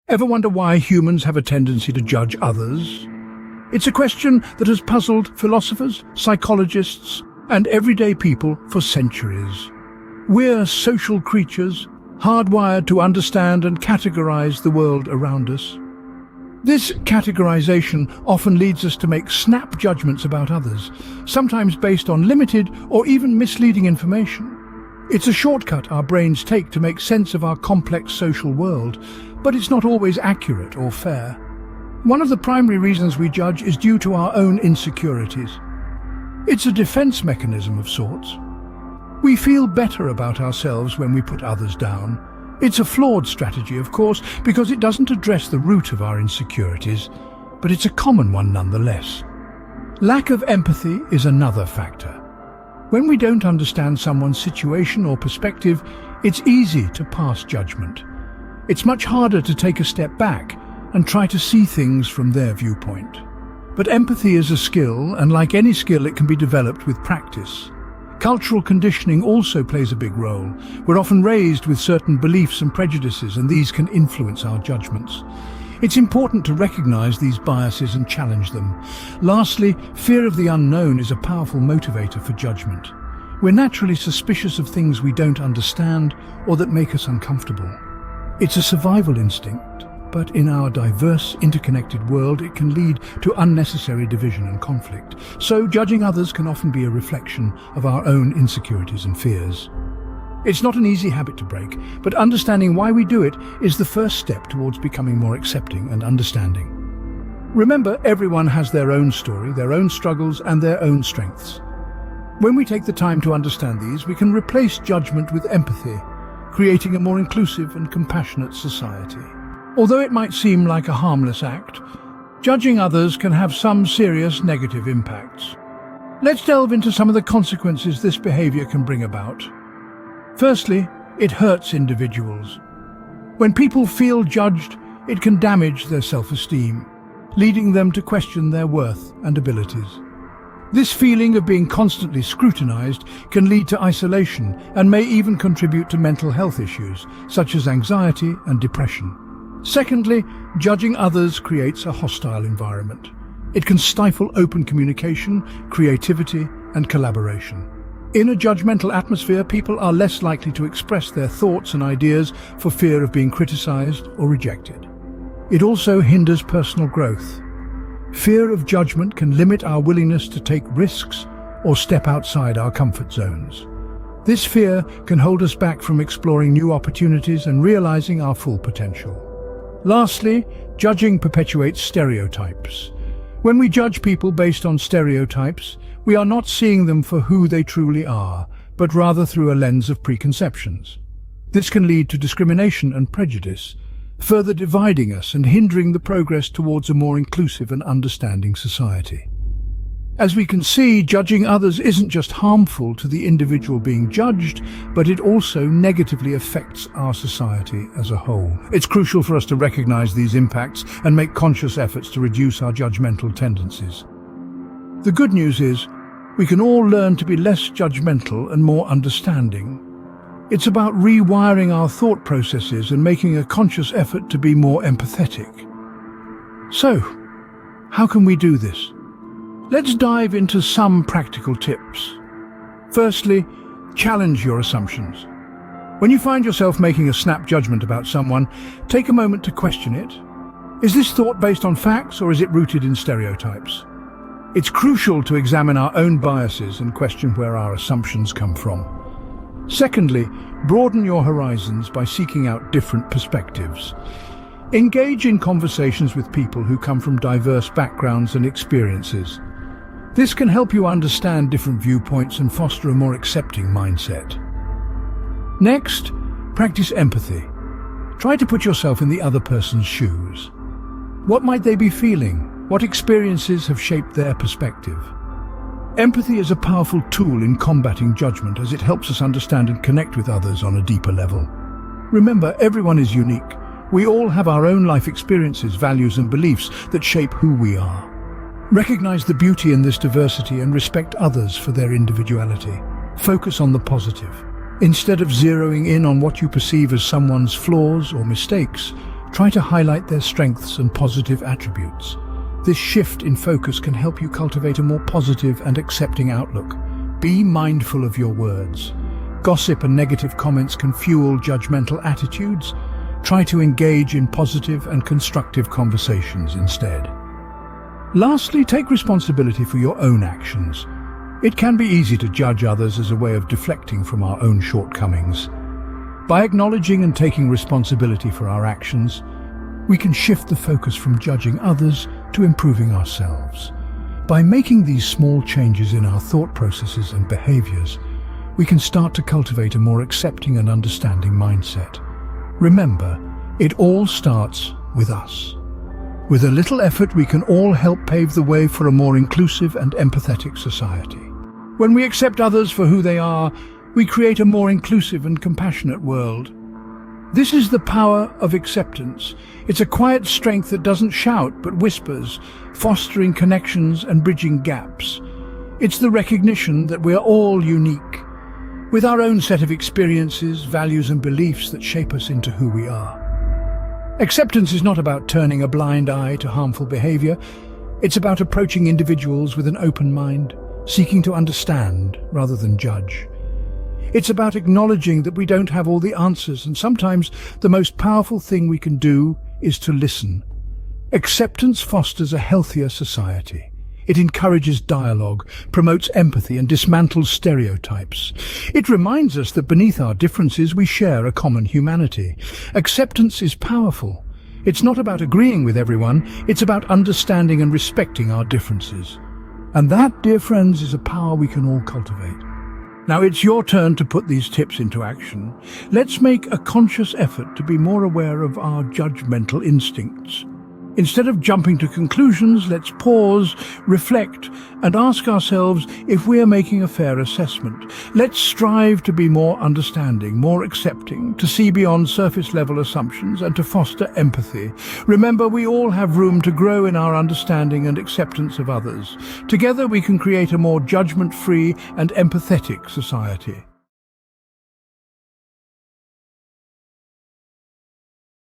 Ever wonder why humans have a tendency to judge others? It's a question that has puzzled philosophers, psychologists, and everyday people for centuries. We're social creatures, hardwired to understand and categorize the world around us. This categorization often leads us to make snap judgments about others, sometimes based on limited or even misleading information. It's a shortcut our brains take to make sense of our complex social world, but it's not always accurate or fair. One of the primary reasons we judge is due to our own insecurities. It's a defense mechanism of sorts. We feel better about ourselves when we put others down. It's a flawed strategy, of course, because it doesn't address the root of our insecurities, but it's a common one nonetheless. Lack of empathy is another factor. When we don't understand someone's situation or perspective, it's easy to pass judgment. It's much harder to take a step back and try to see things from their viewpoint. But empathy is a skill, and like any skill, it can be developed with practice. Cultural conditioning also plays a big role. We're often raised with certain beliefs and prejudices, and these can influence our judgments. It's important to recognize these biases and challenge them. Lastly, fear of the unknown is a powerful motivator for judgment. We're naturally suspicious of things we don't understand or that make us uncomfortable. It's a survival instinct, but in our diverse, interconnected world, it can lead to unnecessary division and conflict. So, judging others can often be a reflection of our own insecurities and fears. It's not an easy habit to break, but understanding why we do it is the first step towards becoming more accepting and understanding. Remember, everyone has their own story, their own struggles, and their own strengths. When we take the time to understand these, we can replace judgment with empathy, creating a more inclusive and compassionate society. Although it might seem like a harmless act, judging others can have some serious negative impacts. Let's delve into some of the consequences this behavior can bring about. Firstly, it hurts individuals. When people feel judged, it can damage their self-esteem, leading them to question their worth and abilities. This feeling of being constantly scrutinized can lead to isolation and may even contribute to mental health issues, such as anxiety and depression. Secondly, judging others creates a hostile environment. It can stifle open communication, creativity, and collaboration. In a judgmental atmosphere, people are less likely to express their thoughts and ideas for fear of being criticized or rejected. It also hinders personal growth. Fear of judgment can limit our willingness to take risks or step outside our comfort zones. This fear can hold us back from exploring new opportunities and realizing our full potential. Lastly, judging perpetuates stereotypes. When we judge people based on stereotypes, we are not seeing them for who they truly are, but rather through a lens of preconceptions. This can lead to discrimination and prejudice, further dividing us and hindering the progress towards a more inclusive and understanding society. As we can see, judging others isn't just harmful to the individual being judged, but it also negatively affects our society as a whole. It's crucial for us to recognize these impacts and make conscious efforts to reduce our judgmental tendencies. The good news is, we can all learn to be less judgmental and more understanding. It's about rewiring our thought processes and making a conscious effort to be more empathetic. So, how can we do this? Let's dive into some practical tips. Firstly, challenge your assumptions. When you find yourself making a snap judgment about someone, take a moment to question it. Is this thought based on facts, or is it rooted in stereotypes? It's crucial to examine our own biases and question where our assumptions come from. Secondly, broaden your horizons by seeking out different perspectives. Engage in conversations with people who come from diverse backgrounds and experiences. This can help you understand different viewpoints and foster a more accepting mindset. Next, practice empathy. Try to put yourself in the other person's shoes. What might they be feeling? What experiences have shaped their perspective? Empathy is a powerful tool in combating judgment, as it helps us understand and connect with others on a deeper level. Remember, everyone is unique. We all have our own life experiences, values, and beliefs that shape who we are. Recognize the beauty in this diversity and respect others for their individuality. Focus on the positive. Instead of zeroing in on what you perceive as someone's flaws or mistakes, try to highlight their strengths and positive attributes. This shift in focus can help you cultivate a more positive and accepting outlook. Be mindful of your words. Gossip and negative comments can fuel judgmental attitudes. Try to engage in positive and constructive conversations instead. Lastly, take responsibility for your own actions. It can be easy to judge others as a way of deflecting from our own shortcomings. By acknowledging and taking responsibility for our actions, we can shift the focus from judging others to improving ourselves. By making these small changes in our thought processes and behaviors, we can start to cultivate a more accepting and understanding mindset. Remember, it all starts with us. With a little effort, we can all help pave the way for a more inclusive and empathetic society. When we accept others for who they are, we create a more inclusive and compassionate world. This is the power of acceptance. It's a quiet strength that doesn't shout but whispers, fostering connections and bridging gaps. It's the recognition that we're all unique, with our own set of experiences, values and beliefs that shape us into who we are. Acceptance is not about turning a blind eye to harmful behavior. It's about approaching individuals with an open mind, seeking to understand rather than judge. It's about acknowledging that we don't have all the answers, and sometimes the most powerful thing we can do is to listen. Acceptance fosters a healthier society. It encourages dialogue, promotes empathy, and dismantles stereotypes. It reminds us that beneath our differences we share a common humanity. Acceptance is powerful. It's not about agreeing with everyone, it's about understanding and respecting our differences. And that, dear friends, is a power we can all cultivate. Now it's your turn to put these tips into action. Let's make a conscious effort to be more aware of our judgmental instincts. Instead of jumping to conclusions, let's pause, reflect, and ask ourselves if we're making a fair assessment. Let's strive to be more understanding, more accepting, to see beyond surface-level assumptions and to foster empathy. Remember, we all have room to grow in our understanding and acceptance of others. Together we can create a more judgment-free and empathetic society.